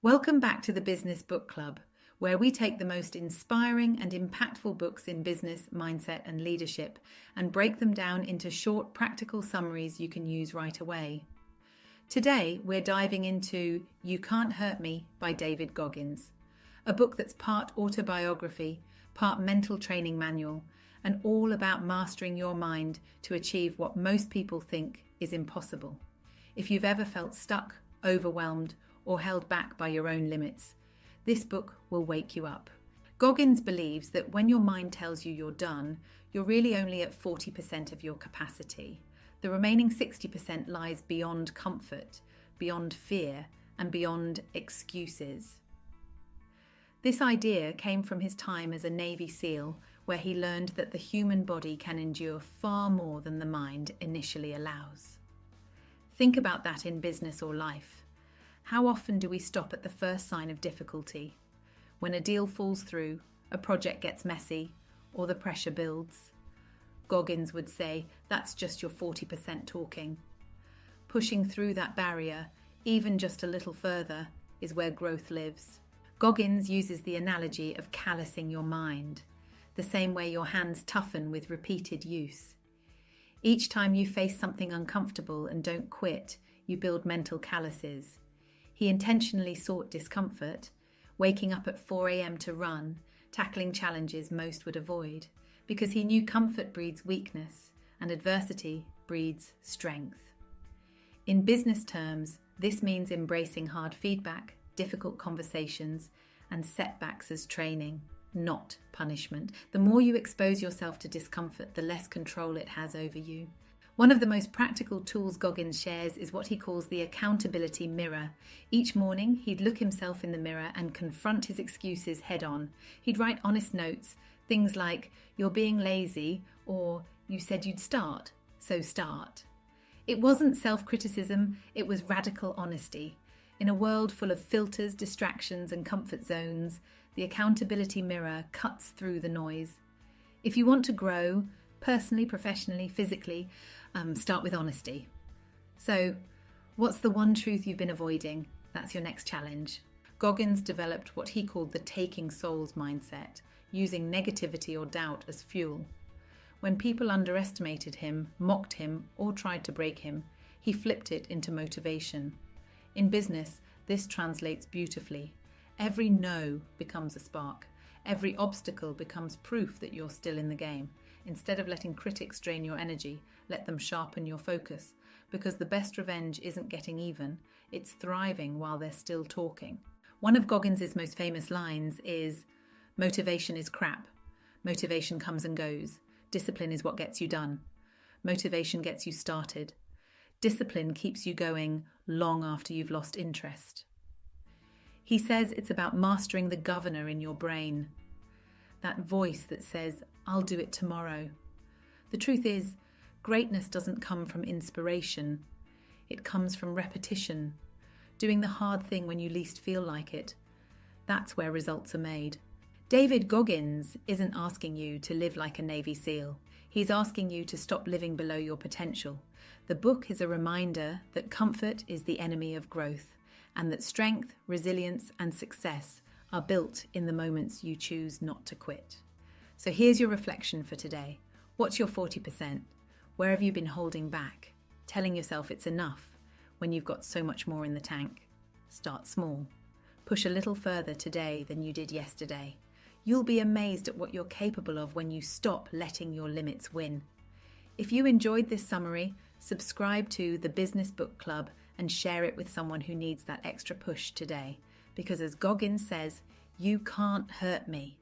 Welcome back to the Business Book Club, where we take the most inspiring and impactful books in business, mindset, and leadership and break them down into short, practical summaries you can use right away. Today, we're diving into You Can't Hurt Me by David Goggins, a book that's part autobiography, part mental training manual, and all about mastering your mind to achieve what most people think is impossible. If you've ever felt stuck, overwhelmed, or held back by your own limits, this book will wake you up. Goggins believes that when your mind tells you you're done, you're really only at 40% of your capacity. The remaining 60% lies beyond comfort, beyond fear, and beyond excuses. This idea came from his time as a Navy SEAL, where he learned that the human body can endure far more than the mind initially allows. Think about that in business or life. How often do we stop at the first sign of difficulty? When a deal falls through, a project gets messy, or the pressure builds? Goggins would say that's just your 40% talking. Pushing through that barrier, even just a little further, is where growth lives. Goggins uses the analogy of callusing your mind, the same way your hands toughen with repeated use. Each time you face something uncomfortable and don't quit, you build mental calluses. He intentionally sought discomfort, waking up at 4 a.m. to run, tackling challenges most would avoid, because he knew comfort breeds weakness and adversity breeds strength. In business terms, this means embracing hard feedback, difficult conversations, and setbacks as training, not punishment. The more you expose yourself to discomfort, the less control it has over you. One of the most practical tools Goggins shares is what he calls the accountability mirror. Each morning, he'd look himself in the mirror and confront his excuses head on. He'd write honest notes, things like, "You're being lazy," or "You said you'd start, so start." It wasn't self-criticism, it was radical honesty. In a world full of filters, distractions, and comfort zones, the accountability mirror cuts through the noise. If you want to grow, personally, professionally, physically, start with honesty. So, what's the one truth you've been avoiding? That's your next challenge. Goggins developed what he called the taking souls mindset, using negativity or doubt as fuel. When people underestimated him, mocked him, or tried to break him, he flipped it into motivation. In business, this translates beautifully. Every no becomes a spark. Every obstacle becomes proof that you're still in the game. Instead of letting critics drain your energy, let them sharpen your focus, because the best revenge isn't getting even, it's thriving while they're still talking. One of Goggins' most famous lines is, "Motivation is crap. Motivation comes and goes. Discipline is what gets you done. Motivation gets you started. Discipline keeps you going long after you've lost interest." He says it's about mastering the governor in your brain, that voice that says, "I'll do it tomorrow." The truth is, greatness doesn't come from inspiration. It comes from repetition, doing the hard thing when you least feel like it. That's where results are made. David Goggins isn't asking you to live like a Navy SEAL. He's asking you to stop living below your potential. The book is a reminder that comfort is the enemy of growth, and that strength, resilience, and success are built in the moments you choose not to quit. So here's your reflection for today. What's your 40%? Where have you been holding back, telling yourself it's enough when you've got so much more in the tank? Start small. Push a little further today than you did yesterday. You'll be amazed at what you're capable of when you stop letting your limits win. If you enjoyed this summary, subscribe to the Business Book Club and share it with someone who needs that extra push today. Because as Goggins says, you can't hurt me.